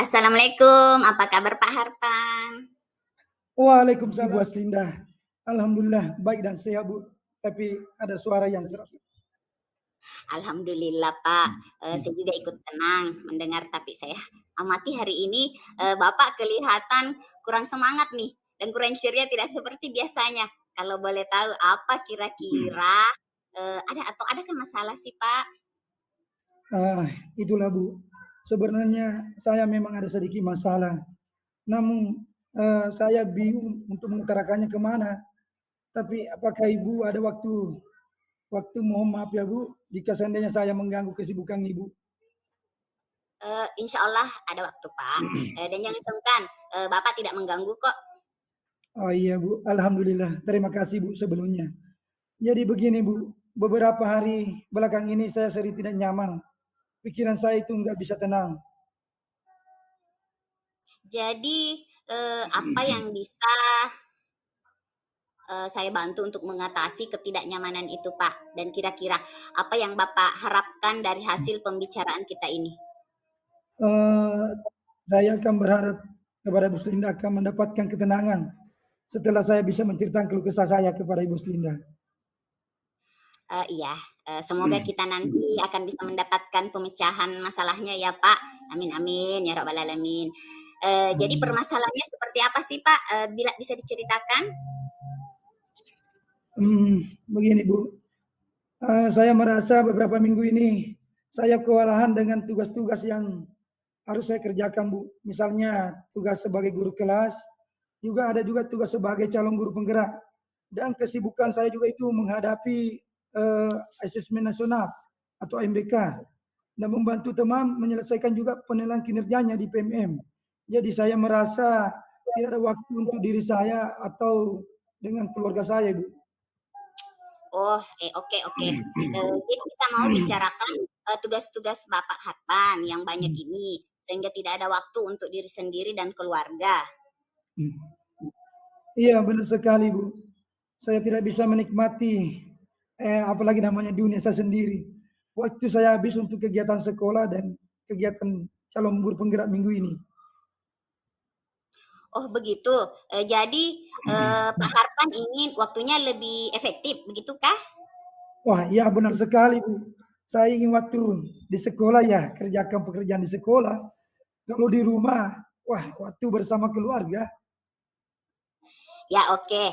Assalamualaikum, apa kabar Pak Harpan? Waalaikumsalam, Bu Aslinda. Alhamdulillah baik dan sehat, Bu. Tapi ada suara yang serak. Alhamdulillah Pak, saya juga ikut senang mendengar tapi saya amati hari ini, Bapak kelihatan kurang semangat nih dan kurang ceria tidak seperti biasanya. Kalau boleh tahu apa kira-kira, adakah masalah sih Pak? Itulah, Bu. Sebenarnya saya memang ada sedikit masalah. Namun saya bingung untuk mengutarakannya kemana. Tapi apakah Ibu ada waktu mohon maaf ya, Bu, jika seandainya saya mengganggu kesibukan Ibu. Insya Allah ada waktu Pak, dan jangan sungkan, Bapak tidak mengganggu kok. Oh iya, Bu. Alhamdulillah. Terima kasih, Bu, sebelumnya. Jadi begini, Bu. Beberapa hari belakang ini saya sering tidak nyaman. Pikiran saya itu nggak bisa tenang. Jadi, apa yang bisa saya bantu untuk mengatasi ketidaknyamanan itu, Pak? Dan kira-kira apa yang Bapak harapkan dari hasil pembicaraan kita ini? Eh, saya akan berharap kepada Bu Slinda akan mendapatkan ketenangan setelah saya bisa menceritakan keluh kesah saya kepada Ibu Slinda. Iya, semoga kita nanti akan bisa mendapatkan pemecahan masalahnya ya, Pak. Amin amin ya rabbal alamin. Jadi permasalahannya seperti apa sih, Pak? Bila bisa diceritakan? Begini, Bu. Saya merasa beberapa minggu ini saya kewalahan dengan tugas-tugas yang harus saya kerjakan, Bu. Misalnya tugas sebagai guru kelas, juga ada juga tugas sebagai calon guru penggerak. Dan kesibukan saya juga itu menghadapi asesmen nasional atau AMBK dan membantu teman menyelesaikan juga penilaian kinerjanya di PMM. Jadi saya merasa tidak ada waktu untuk diri saya atau dengan keluarga saya, Bu. Oh, oke oke. Jadi kita mau bicarakan, tugas-tugas Bapak Harpan yang banyak ini, sehingga tidak ada waktu untuk diri sendiri dan keluarga. Iya, benar sekali, Bu. Saya tidak bisa menikmati apalagi namanya dunia saya sendiri. Waktu saya habis untuk kegiatan sekolah dan kegiatan calon guru penggerak minggu ini. Oh begitu, jadi, Pak Harpan ingin waktunya lebih efektif, begitukah? Wah, iya benar sekali, Bu. Saya ingin waktu di sekolah ya kerjakan pekerjaan di sekolah. Kalau di rumah, wah waktu bersama keluarga. Ya oke,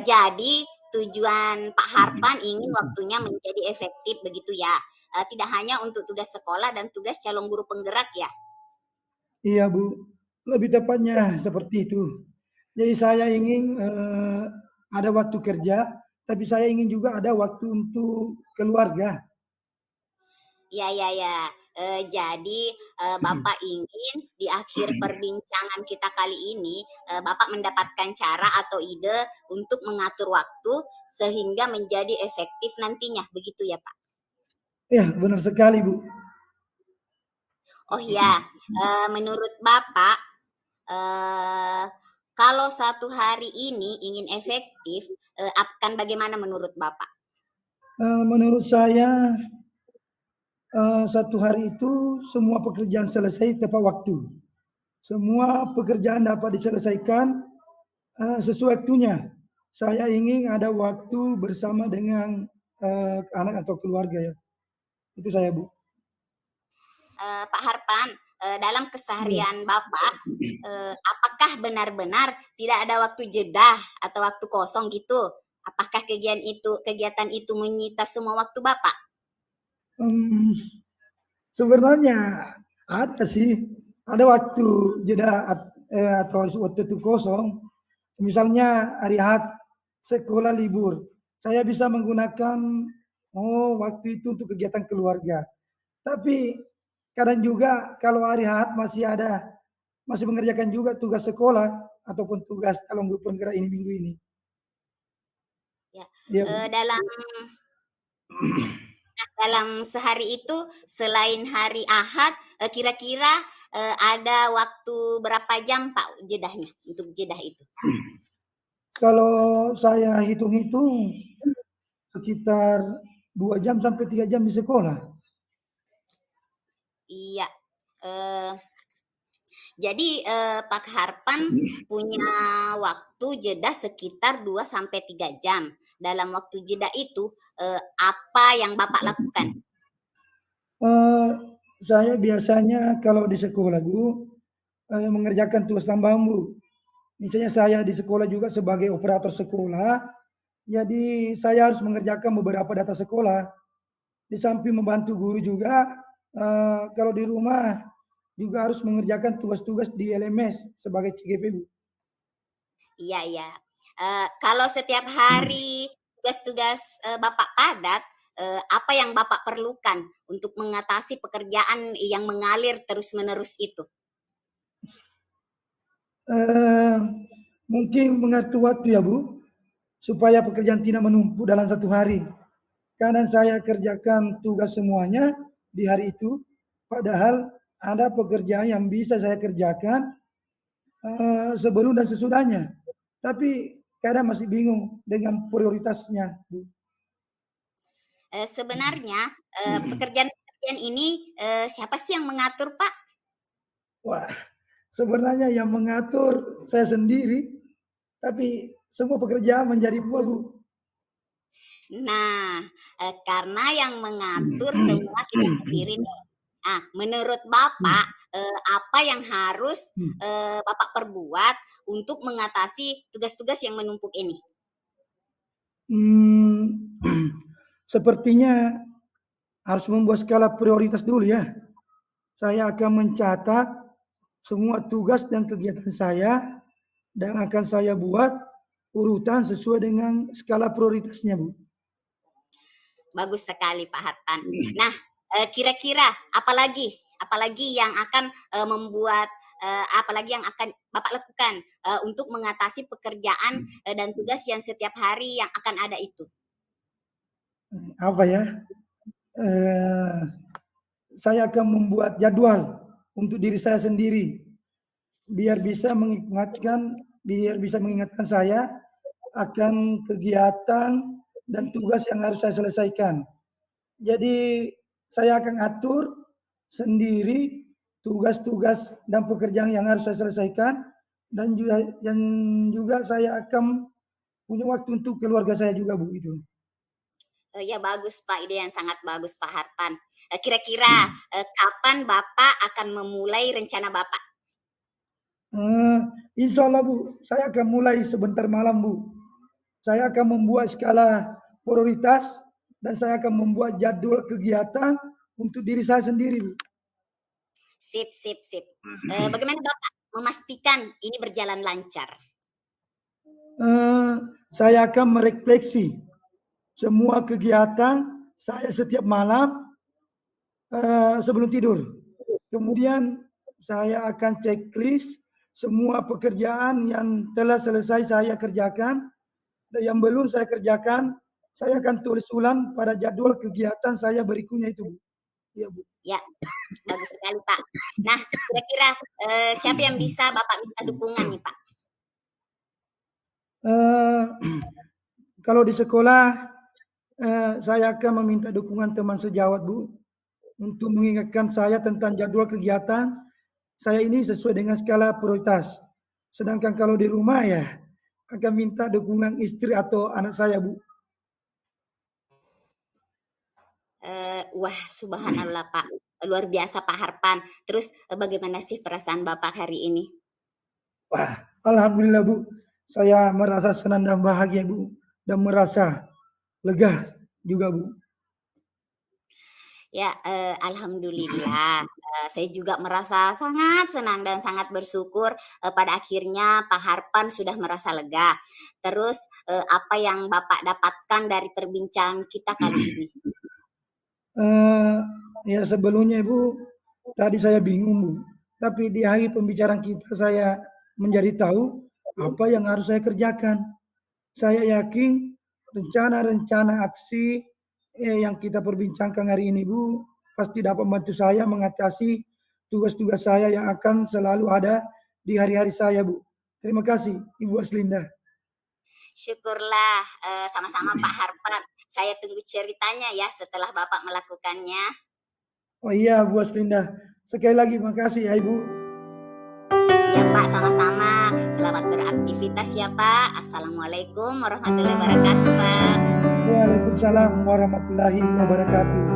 jadi tujuan Pak Harpan ingin waktunya menjadi efektif begitu ya? Tidak hanya untuk tugas sekolah dan tugas calon guru penggerak ya? Iya, Bu. Lebih tepatnya seperti itu. Jadi saya ingin ada waktu kerja, tapi saya ingin juga ada waktu untuk keluarga. Ya ya ya, jadi, Bapak ingin di akhir perbincangan kita kali ini, Bapak mendapatkan cara atau ide untuk mengatur waktu sehingga menjadi efektif nantinya, begitu ya, Pak? Ya, benar sekali, Bu. Oh ya, menurut Bapak, eee, kalau satu hari ini ingin efektif, akan bagaimana menurut Bapak? Menurut saya, 1 hari itu semua pekerjaan selesai tepat waktu. Semua pekerjaan dapat diselesaikan, sesuai waktunya. Saya ingin ada waktu bersama dengan, anak atau keluarga ya. Itu saya, Bu. Pak Harpan, dalam Iya. keseharian Bapak, apakah benar-benar tidak ada waktu jeda atau waktu kosong gitu? Apakah kegiatan itu menyita semua waktu Bapak? Mmm, sebenarnya ada sih, ada waktu jeda atau waktu itu kosong. Misalnya hari Ahad, sekolah libur, saya bisa menggunakan, waktu itu untuk kegiatan keluarga. Tapi kadang juga kalau hari Ahad masih ada masih mengerjakan juga tugas sekolah ataupun tugas kalau penggerak ini minggu ini. Ya, Iya, Bu. dalam dalam sehari itu selain hari Ahad, kira-kira, ada waktu berapa jam, Pak, jedahnya, untuk jedah itu? Kalau saya hitung-hitung sekitar 2 jam sampai 3 jam di sekolah. Iya, eee, jadi, Pak Harpan punya waktu jeda sekitar 2 sampai 3 jam. Dalam waktu jeda itu, apa yang Bapak lakukan? Eee, saya biasanya kalau di sekolah, Bu, mengerjakan tugas tambahan, Bu. Misalnya saya di sekolah juga sebagai operator sekolah, jadi saya harus mengerjakan beberapa data sekolah. Di samping membantu guru juga, kalau di rumah juga harus mengerjakan tugas-tugas di LMS sebagai CGP, Bu. Iya iya. Kalau setiap hari tugas-tugas, Bapak padat, apa yang Bapak perlukan untuk mengatasi pekerjaan yang mengalir terus-menerus itu? Eee, mungkin mengatur waktu ya, Bu, supaya pekerjaan tidak menumpuk dalam satu hari. Kadang saya kerjakan tugas semuanya di hari itu, padahal ada pekerjaan yang bisa saya kerjakan, sebelum dan sesudahnya. Tapi kadang masih bingung dengan prioritasnya, Bu. Sebenarnya, pekerjaan-pekerjaan ini, siapa sih yang mengatur, Pak? Wah, sebenarnya yang mengatur saya sendiri, tapi semua pekerjaan menjadi buah, Bu. Nah, karena yang mengatur semua kita sendiri nih. Ah, menurut Bapak, apa yang harus, Bapak perbuat untuk mengatasi tugas-tugas yang menumpuk ini? Mmm, sepertinya harus membuat skala prioritas dulu ya. Saya akan mencatat semua tugas dan kegiatan saya dan akan saya buat urutan sesuai dengan skala prioritasnya, Bu. Bagus sekali Pak Hartan. Nah, kira-kira apalagi yang akan, apalagi yang akan Bapak lakukan, untuk mengatasi pekerjaan, dan tugas yang setiap hari yang akan ada itu? Apa ya, eee, saya akan membuat jadwal untuk diri saya sendiri, biar bisa mengingatkan saya akan kegiatan dan tugas yang harus saya selesaikan. Jadi saya akan atur sendiri tugas-tugas dan pekerjaan yang harus saya selesaikan dan juga saya akan punya waktu untuk keluarga saya juga, Bu, itu. Ya bagus Pak, ide yang sangat bagus Pak Hartan. Kira-kira, kapan Bapak akan memulai rencana Bapak? Eee, Insyaallah, Bu, saya akan mulai sebentar malam, Bu. Saya akan membuat skala prioritas dan saya akan membuat jadwal kegiatan untuk diri saya sendiri, Bu. Sip sip sip. Bagaimana Bapak memastikan ini berjalan lancar? Eee, saya akan merefleksi semua kegiatan saya setiap malam, sebelum tidur. Kemudian saya akan checklist semua pekerjaan yang telah selesai saya kerjakan dan yang belum saya kerjakan, saya akan tulis ulang pada jadwal kegiatan saya berikutnya itu, Bu. Iya, Bu. Ya, bagus sekali Pak. Nah, kira-kira, siapa yang bisa Bapak minta dukungan nih Pak? Eee, kalau di sekolah, saya akan meminta dukungan teman sejawat, Bu, untuk mengingatkan saya tentang jadwal kegiatan saya ini sesuai dengan skala prioritas. Sedangkan kalau di rumah ya, akan minta dukungan istri atau anak saya, Bu. Wah, subhanallah Pak, luar biasa Pak Harpan. Terus, bagaimana sih perasaan Bapak hari ini? Wah, alhamdulillah, Bu, saya merasa senang dan bahagia, Bu, dan merasa lega juga, Bu. Ya, alhamdulillah, saya juga merasa sangat senang dan sangat bersyukur, pada akhirnya Pak Harpan sudah merasa lega. Terus, apa yang Bapak dapatkan dari perbincangan kita kali ini? Eee, ya sebelumnya, Bu, tadi saya bingung, Bu, Tapi di akhir pembicaraan kita saya menjadi tahu apa yang harus saya kerjakan. Saya yakin rencana-rencana aksi yang kita perbincangkan hari ini, Bu, pasti dapat membantu saya mengatasi tugas-tugas saya yang akan selalu ada di hari-hari saya, Bu. Terima kasih, Ibu Aslinda. Syukurlah, sama-sama Pak Harpan. Saya tunggu ceritanya ya setelah Bapak melakukannya. Oh iya, Bu Aslinda. Sekali lagi makasih ya, Ibu. Iya Pak, sama-sama. Selamat beraktivitas ya Pak. Assalamualaikum warahmatullahi wabarakatuh Pak. Waalaikumsalam warahmatullahi wabarakatuh.